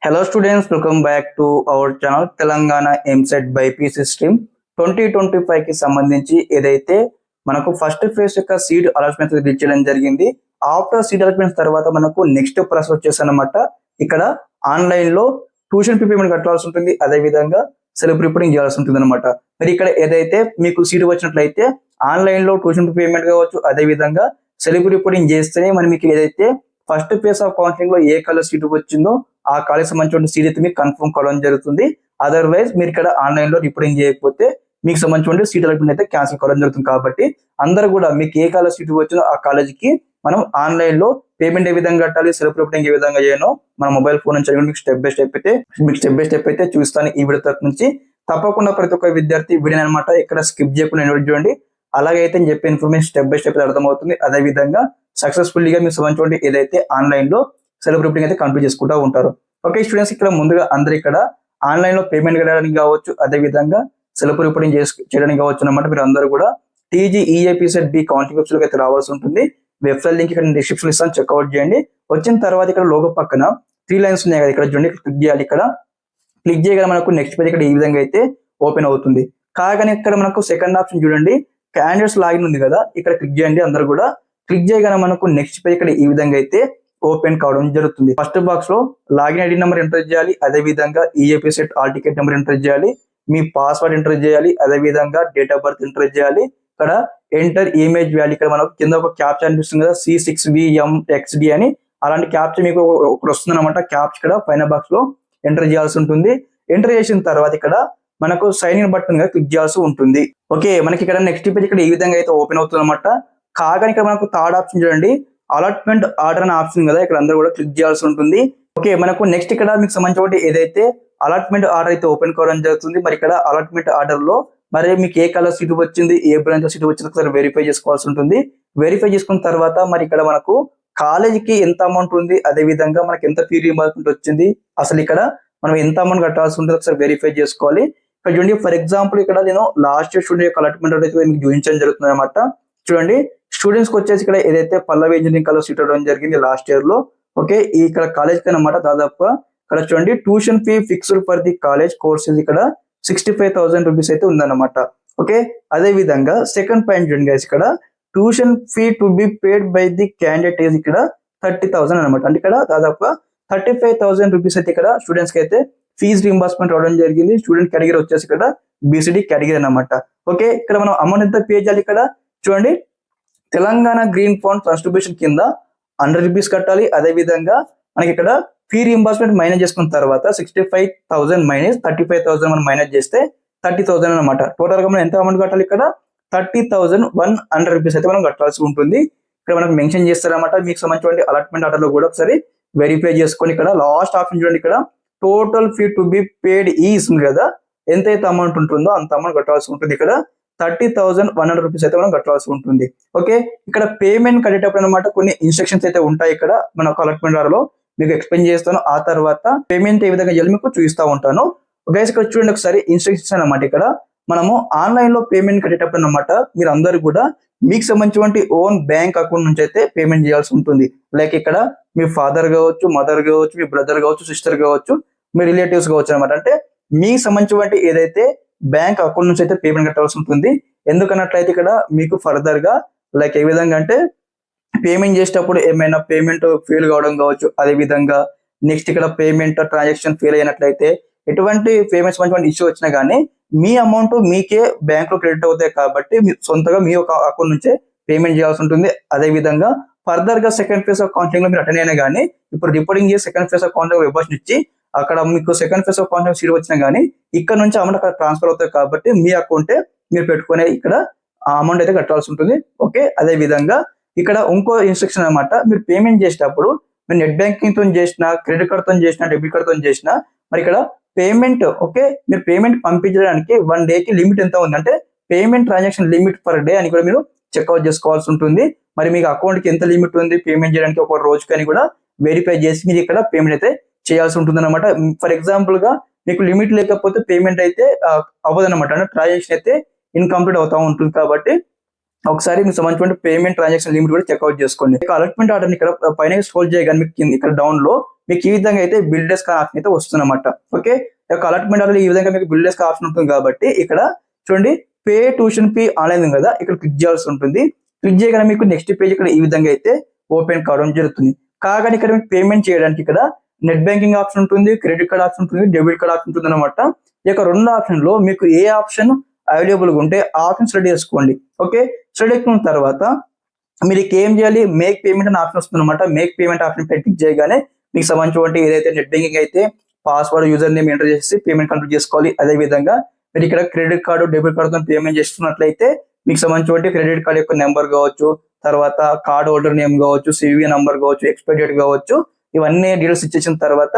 Hello students, welcome back to our channel Telangana MSET BPC Stream 2025 కి సంబంధించి ఏదైతే మనకు ఫస్ట్ ఫేజ్ యొక్క సీట్ అలాట్మెంట్ రిలీజ్ చేయడం జరిగింది. ఆఫ్టర్ సీట్ అలాట్మెంట్ తర్వాత మనకు నెక్స్ట్ ప్రాసెస్ వచ్చేసి అన్నమాట ఇక్కడ ఆన్లైన్ లో ట్యూషన్ ఫీ పేమెంట్ కట్టాల్సి ఉంటుంది. అదే విధంగా సెల్ఫ్ రిపోర్టింగ్ చేయాల్సి ఉంటుంది అనమాట. మరి ఇక్కడ ఏదైతే మీకు సీట్ వచ్చినట్లయితే ఆన్లైన్ లో ట్యూషన్ ఫీ పేమెంట్ కావచ్చు, అదే విధంగా సెల్ఫ్ రిపోర్టింగ్ చేస్తేనే మరి మీకు ఏదైతే ఫస్ట్ ఫేజ్ ఆఫ్ కౌన్సిలింగ్ లో ఏ కాలేజ్ సీట్ వచ్చిందో ఆ కాలేజ్ సంబంధించిన సీట్ అయితే మీకు కన్ఫర్మ్ కావడం జరుగుతుంది. అదర్వైజ్ మీరు ఇక్కడ ఆన్లైన్ లో రిపోర్టింగ్ చేయకపోతే మీకు సంబంధించిన సీట్ అలాట్మెంట్ అయితే క్యాన్సిల్ కావడం జరుగుతుంది. కాబట్టి అందరూ కూడా మీకు ఏ కాలేజ్ సీట్ వచ్చిందో ఆ కాలేజీకి మనం ఆన్లైన్ లో పేమెంట్ ఏ విధంగా కట్టాలి, సెల్ఫ్ రిపోర్టింగ్ ఏ విధంగా చేయనో మన మొబైల్ ఫోన్ నుంచి మీకు స్టెప్ బై స్టెప్ అయితే చూస్తాను ఈ వీడియో తరపు నుంచి. తప్పకుండా ప్రతి ఒక్క విద్యార్థి వీడియో అనమాట ఇక్కడ స్కిప్ చేయకుండా నోట్ చూడండి. అలాగే అయితే నేను చెప్పే ఇన్ఫర్మేషన్ స్టెప్ బై స్టెప్ అర్థమవుతుంది. అదే విధంగా సక్సెస్ఫుల్ గా మీకు సంబంధించిన ఏదైతే ఆన్లైన్ లో సెల్ఫ్ రిపోర్టింగ్ అయితే కంప్లీట్ చేసుకుంటూ ఉంటారు. ఓకే స్టూడెంట్స్, ఇక్కడ ముందుగా అందరు ఇక్కడ ఆన్లైన్ లో పేమెంట్ కట్టడానికి కావచ్చు, అదే విధంగా సెల్ఫ్ రిపోర్టింగ్ చేయడానికి కావచ్చు అనమాట. మీరు అందరూ కూడా TGEAPSET-B కౌన్సిలింగ్ వెబ్సైట్ అయితే రావాల్సి ఉంటుంది. వెబ్సైట్ లింక్ ఇక్కడ డిస్క్రిప్షన్ ఇస్తాను, చెక్అవుట్ చేయండి. వచ్చిన తర్వాత ఇక్కడ లోగో పక్కన 3 లైన్స్ ఉన్నాయి కదా, ఇక్కడ చూడండి క్లిక్ చేయాలి. ఇక్కడ క్లిక్ చేయగానే మనకు నెక్స్ట్ పేజ్ ఇక్కడ ఈ విధంగా అయితే ఓపెన్ అవుతుంది. కాగానే ఇక్కడ మనకు సెకండ్ ఆప్షన్ చూడండి, క్యాండిడేట్స్ లాగిన్ ఉంది కదా, ఇక్కడ క్లిక్ చేయండి. అందరూ కూడా క్లిక్ చేయగానే మనకు నెక్స్ట్ పేజ్ ఇక్కడ ఈ విధంగా అయితే ఓపెన్ కావడం జరుగుతుంది. ఫస్ట్ బాక్స్ లో లాగిన్ ఐడి నెంబర్ ఎంటర్ చేయాలి, అదే విధంగా EAPSET hall ticket number enter చేయాలి, మీ పాస్వర్డ్ ఎంటర్ చేయాలి, అదే విధంగా డేట్ ఆఫ్ బర్త్ ఎంటర్ చేయాలి. ఇక్కడ ఎంటర్ ఇమేజ్ వాల్యూ, ఇక్కడ మనకు కింద ఒక క్యాప్చా అనిపిస్తుంది కదా, C6VMXD అని, అలాంటి క్యాప్చా మీకు ఒకటి వస్తుంది అనమాట. క్యాప్చా ఇక్కడ పైన బాక్స్ లో ఎంటర్ చేయాల్సి ఉంటుంది. ఎంటర్ చేసిన తర్వాత ఇక్కడ మనకు సైన్ ఇన్ బటన్ గా క్లిక్ చేయాల్సి ఉంటుంది. ఓకే, మనకి ఇక్కడ నెక్స్ట్ పేజ్ ఇక్కడ ఈ విధంగా అయితే ఓపెన్ అవుతుంది అనమాట. కాగా ఇక్కడ మనకు థర్డ్ ఆప్షన్ చూడండి, అలాట్మెంట్ ఆర్డర్ అనే ఆప్షన్ కదా, ఇక్కడ అందరూ కూడా క్లిక్ చేయాల్సి ఉంటుంది. ఓకే, మనకు నెక్స్ట్ ఇక్కడ మీకు సంబంధించిన ఏదైతే అలాట్మెంట్ ఆర్డర్ అయితే ఓపెన్ కావడం జరుగుతుంది. మరి ఇక్కడ అలాట్మెంట్ ఆర్డర్ లో మరి మీకు ఏ కలర్ సీట్ వచ్చింది, ఏ బ్రాంచ్ సీట్ వచ్చింది ఒకసారి వెరిఫై చేసుకోవాల్సి ఉంటుంది. వెరిఫై చేసుకున్న తర్వాత మరి ఇక్కడ మనకు కాలేజీకి ఎంత అమౌంట్ ఉంది, అదే విధంగా మనకి ఎంత ఫీ రీయింబర్స్మెంట్ వచ్చింది, అసలు ఇక్కడ మనం ఎంత అమౌంట్ కట్టాల్సి ఉంటుంది ఒకసారి వెరిఫై చేసుకోవాలి. ఇక్కడ చూడండి, ఫర్ ఎగ్జాంపుల్ ఇక్కడ నేను లాస్ట్ ఇయర్ స్టూడెంట్ యొక్క అలాట్మెంట్ అయితే మీకు చూపించడం జరుగుతుంది అనమాట. చూడండి, స్టూడెంట్స్ కి వచ్చేసి ఇక్కడ ఏదైతే పల్లవి ఇంజనీరింగ్ కాలేజ్ సీట్ అవ్వడం జరిగింది లాస్ట్ ఇయర్ లో. ఓకే, ఇక్కడ కాలేజ్ కి అనమాట దాదాపుగా ఇక్కడ చూడండి tuition fee fixed for the college courses ఇక్కడ 65,000 రూపీస్ అయితే ఉందన్నమాట. ఓకే, అదే విధంగా సెకండ్ పాయింట్ చూడండి గైస్, ఇక్కడ tuition fee to be paid by the candidate is ఇక్కడ 30,000 అనమాట. అంటే ఇక్కడ దాదాపుగా 35,000 రూపీస్ అయితే ఇక్కడ స్టూడెంట్స్ కి అయితే ఫీజ్ రీయింబర్స్మెంట్ రావడం జరిగింది. స్టూడెంట్ కేటగిరీ వచ్చేసి ఇక్కడ BCD కేటగిరీ అనమాట. ఓకే, ఇక్కడ మనం అమౌంట్ ఎంత పే చేయాలి, ఇక్కడ చూడండి తెలంగాణ గ్రీన్ ఫండ్ కాంట్రిబ్యూషన్ కింద 100 రూపీస్ కట్టాలి. అదే విధంగా మనకి ఇక్కడ ఫీ రీయింబర్స్మెంట్ మైనస్ చేసుకున్న తర్వాత 65,000 మైనస్ 35,000 మనం మైనస్ చేస్తే 30,000 అనమాట. టోటల్ గా మనం ఎంత అమౌంట్ కట్టాలి, ఇక్కడ 30,100 రూపీస్ అయితే మనం కట్టాల్సి ఉంటుంది. ఇక్కడ మనకు మెన్షన్ చేస్తారన్నమాట. మీకు సంబంధించిన అలాట్మెంట్ ఆర్డర్ లో కూడా ఒకసారి వెరిఫై చేసుకొని ఇక్కడ లాస్ట్ ఆప్షన్ చూడండి, ఇక్కడ total fee to be paid is ఉంది కదా, ఎంతైతే అమౌంట్ ఉంటుందో అంత అమౌంట్ కట్టాల్సి ఉంటుంది. ఇక్కడ 30,100 రూపీస్ అయితే మనం కట్టాల్సి ఉంటుంది. ఓకే, ఇక్కడ పేమెంట్ కట్టేటప్పుడు అనమాట కొన్ని ఇన్స్ట్రక్షన్స్ అయితే ఉంటాయి. ఇక్కడ మన అలాట్మెంట్ ఆర్డర్ లో మీకు ఎక్స్ప్లెయిన్ చేస్తాను. ఆ తర్వాత పేమెంట్ ఏ విధంగా చేయాలి మీకు చూపిస్తా ఉంటాను. గైస్ ఇక్కడ చూడండి ఒకసారి ఇన్స్ట్రక్షన్స్ అనమాట. ఇక్కడ మనము ఆన్లైన్ లో పేమెంట్ కట్టేటప్పుడు అనమాట మీరు అందరూ కూడా మీకు సంబంధించిన ఓన్ బ్యాంక్ అకౌంట్ నుంచి అయితే పేమెంట్ చేయాల్సి ఉంటుంది. లైక్ ఇక్కడ మీ ఫాదర్ కావచ్చు, మదర్ కావచ్చు, మీ బ్రదర్ కావచ్చు, సిస్టర్ కావచ్చు, మీ రిలేటివ్స్ కావచ్చు అనమాట. అంటే మీకు సంబంధించిన ఏదైతే బ్యాంక్ అకౌంట్ నుంచి అయితే పేమెంట్ కట్టాల్సి ఉంటుంది. ఎందుకన్నట్లయితే ఇక్కడ మీకు ఫర్దర్ గా లైక్ ఏ విధంగా అంటే పేమెంట్ చేసేటప్పుడు ఏమైనా పేమెంట్ ఫెయిల్ కావడం కావచ్చు, అదే విధంగా నెక్స్ట్ ఇక్కడ పేమెంట్ ట్రాన్సాక్షన్ ఫెయిల్ అయినట్లయితే ఎటువంటి పేమెంట్స్ మంచి ఇష్యూ వచ్చినా కానీ మీ అమౌంట్ మీకే బ్యాంక్ లో క్రెడిట్ అవుతాయి. కాబట్టి సొంతగా మీ యొక్క అకౌంట్ నుంచే పేమెంట్ చేయాల్సి ఉంటుంది. అదే విధంగా ఫర్దర్ గా సెకండ్ ఫేజ్ ఆఫ్ కౌన్సిలింగ్ లో మీరు అటెండ్ అయినా కానీ ఇప్పుడు రిపోర్టింగ్ చేసి second phase of counselling website ఇచ్చి అక్కడ మీకు second phase of counselling seat వచ్చినా కానీ ఇక్కడ నుంచి అమౌంట్ అక్కడ ట్రాన్స్ఫర్ అవుతాయి. కాబట్టి మీ అకౌంటే మీరు పెట్టుకునే ఇక్కడ అమౌంట్ అయితే కట్టాల్సి ఉంటుంది. ఓకే, అదే విధంగా ఇక్కడ ఇంకో ఇన్స్ట్రక్షన్ అనమాట, మీరు పేమెంట్ చేసేటప్పుడు మీరు నెట్ బ్యాంకింగ్ తో చేసినా, క్రెడిట్ కార్డ్ తో చేసినా, డెబిట్ కార్డ్ తో చేసినా మరి ఇక్కడ పేమెంట్ ఓకే మీరు పేమెంట్ పంపించడానికి 1 డే కి లిమిట్ ఎంత ఉందంటే payment transaction limit per day అని కూడా మీరు చెక్అవుట్ చేసుకోవాల్సి ఉంటుంది. మరి మీకు అకౌంట్ కి ఎంత లిమిట్ ఉంది పేమెంట్ చేయడానికి ఒక రోజుకి అని కూడా వెరిఫై చేసి మీరు ఇక్కడ పేమెంట్ అయితే చేయాల్సి ఉంటుంది అనమాట. ఫర్ ఎగ్జాంపుల్ గా మీకు లిమిట్ లేకపోతే పేమెంట్ అయితే అవ్వదన్నమాట, అంటే ట్రాన్సాక్షన్ అయితే ఇన్కంప్లీట్ అవుతా ఉంటుంది. కాబట్టి ఒకసారి మీకు సంబంధించిన పేమెంట్ ట్రాన్సాక్షన్ లిమిట్ కూడా చెక్అవుట్ చేసుకోండి. అలాట్మెంట్ ఆర్డర్ ఇక్కడ పైన స్క్రోల్ చేయగానే మీకు ఇక్కడ డౌన్ లో మీకు ఈ విధంగా అయితే బిల్ డెస్క్ ఆప్షన్ అయితే వస్తుందన్నమాట. ఓకే, అలాట్మెంట్ ఆర్డర్ ఈ విధంగా మీకు బిల్ డెస్క్ ఆప్షన్ ఉంటుంది కాబట్టి ఇక్కడ చూడండి పే ట్యూషన్ ఫీ ఆన్లైన్ కదా, ఇక్కడ క్లిక్ చేయాల్సి ఉంటుంది. క్లిక్ చేయగానే మీకు నెక్స్ట్ పేజ్ ఇక్కడ ఈ విధంగా అయితే ఓపెన్ కావడం జరుగుతుంది. కాగానే ఇక్కడ మీకు పేమెంట్ చేయడానికి ఇక్కడ నెట్ బ్యాంకింగ్ ఆప్షన్ ఉంటుంది, క్రెడిట్ కార్డ్ ఆప్షన్ ఉంటుంది, డెబిట్ కార్డ్ ఆప్షన్ ఉంటుంది అనమాట. ఈ యొక్క 2 ఆప్షన్ లో మీకు ఏ ఆప్షన్ అవైలబుల్ గా ఉంటే ఆ ఆప్షన్ సెలెక్ట్ చేసుకోండి. ఓకే, సెలెక్ట్ చేసుకున్న తర్వాత మీరు ఏం చేయాలి, మేక్ పేమెంట్ అని ఆప్షన్ వస్తుంది అనమాట. మేక్ పేమెంట్ ఆప్షన్ క్లిక్ చేయగానే మీకు సంబంధించిన ఏదైతే నెట్ బ్యాంకింగ్ అయితే పాస్వర్డ్ యూజర్ నేమ్ ఎంటర్ చేసి పేమెంట్ కంప్లీట్ చేసుకోవాలి. అదే విధంగా మీరు ఇక్కడ క్రెడిట్ కార్డు డెబిట్ కార్డుతో పేమెంట్ చేస్తున్నట్లయితే మీకు సంబంధించిన క్రెడిట్ కార్డు యొక్క నెంబర్ కావచ్చు, తర్వాత కార్డ్ హోల్డర్ నేమ్ కావచ్చు, సివి నంబర్ కావచ్చు, ఎక్స్పైరీ డేట్ కావచ్చు, ఇవన్నీ డీటెయిల్స్ ఇచ్చేసిన తర్వాత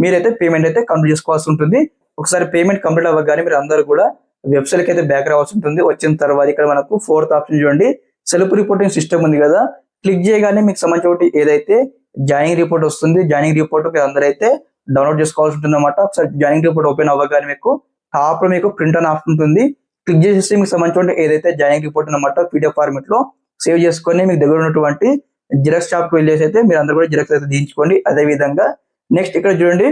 మీరైతే పేమెంట్ అయితే కంప్లీట్ చేసుకోవాల్సి ఉంటుంది. ఒకసారి పేమెంట్ కంప్లీట్ అవ్వగానే మీరు అందరూ కూడా వెబ్సైట్ కి అయితే బ్యాక్ రావాల్సి ఉంటుంది. వచ్చిన తర్వాత ఇక్కడ మనకు 4th ఆప్షన్ చూడండి, సెల్ఫ్ రిపోర్టింగ్ సిస్టమ్ ఉంది కదా, క్లిక్ చేయగానే మీకు సంబంధించిన ఏదైతే జాయినింగ్ రిపోర్ట్ వస్తుంది, జాయినింగ్ రిపోర్ట్ మీరు అందరైతే డౌన్లోడ్ చేసుకోవాల్సి ఉంటుంది అనమాట. ఒకసారి జాయినింగ్ రిపోర్ట్ ఓపెన్ అవ్వగానే మీకు టాప్ లో మీకు ప్రింట్ అని ఆప్షన్ ఉంటుంది. క్లిక్ చేసేసి మీకు సంబంధించిన ఏదైతే జాయినింగ్ రిపోర్ట్ అనమాట పీడిఎఫ్ ఫార్మెట్ లో సేవ్ చేసుకొని మీకు దగ్గర ఉన్నటువంటి జిరాక్స్ షాప్ కి వెళ్ళేసి అయితే మీరు అందరూ కూడా జిరాక్స్ అయితే తీయించుకోండి. అదే విధంగా నెక్స్ట్ ఇక్కడ చూడండి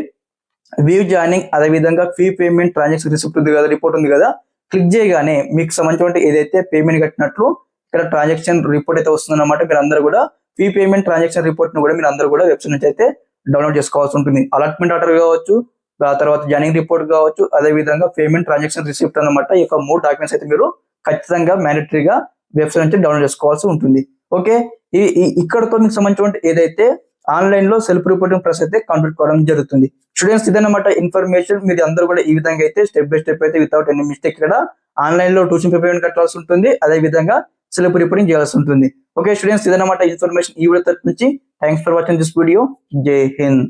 వ్యూ జాయినింగ్, అదే విధంగా ఫీ పేమెంట్ ట్రాన్సాక్షన్ రిసిప్ట్ ఉంది కదా, రిపోర్ట్ ఉంది కదా, క్లిక్ చేయగానే మీకు సంబంధించిన ఏదైతే పేమెంట్ కట్టినట్లు ఇక్కడ ట్రాన్సాక్షన్ రిపోర్ట్ అయితే వస్తుంది అనమాట. మీరు అందరూ కూడా ఫీ పేమెంట్ ట్రాన్సాక్షన్ రిపోర్ట్ ను కూడా మీరు అందరూ కూడా వెబ్సైట్ నుంచి అయితే డౌన్లోడ్ చేసుకోవాల్సి ఉంటుంది. అలాట్మెంట్ ఆర్డర్ కావచ్చు, ఆ తర్వాత జాయినింగ్ రిపోర్ట్ కావచ్చు, అదే విధంగా పేమెంట్ ట్రాన్సాక్షన్ రిసిప్ట్ అనమాట. ఈ యొక్క 3 డాక్యుమెంట్స్ అయితే మీరు ఖచ్చితంగా మ్యాండేటరీగా వెబ్సైట్ నుంచి డౌన్లోడ్ చేసుకోవాల్సి ఉంటుంది. ఓకే, ఇక్కడతో మీకు సంబంధించిన ఏదైతే ఆన్లైన్ లో సెల్ఫ్ రిపోర్టింగ్ ప్రాసెస్ అయితే కంప్లీట్ కావడం జరుగుతుంది. స్టూడెంట్స్ ఇదన్నమాట ఇన్ఫర్మేషన్. మీరు అందరూ కూడా ఈ విధంగా అయితే స్టెప్ బై స్టెప్ అయితే వితౌట్ ఎనీ మిస్టేక్ ఇక్కడ ఆన్లైన్ లో ట్యూషన్ పేమెంట్ కట్టాల్సి ఉంటుంది, అదే విధంగా సెల్ఫ్ రిపోర్టింగ్ చేయాల్సి ఉంటుంది. ఓకే స్టూడెంట్స్, ఇదన్నమాట ఇన్ఫర్మేషన్ ఈ వీడియో తరపు నుంచి. Thanks for watching this video. జై హింద్.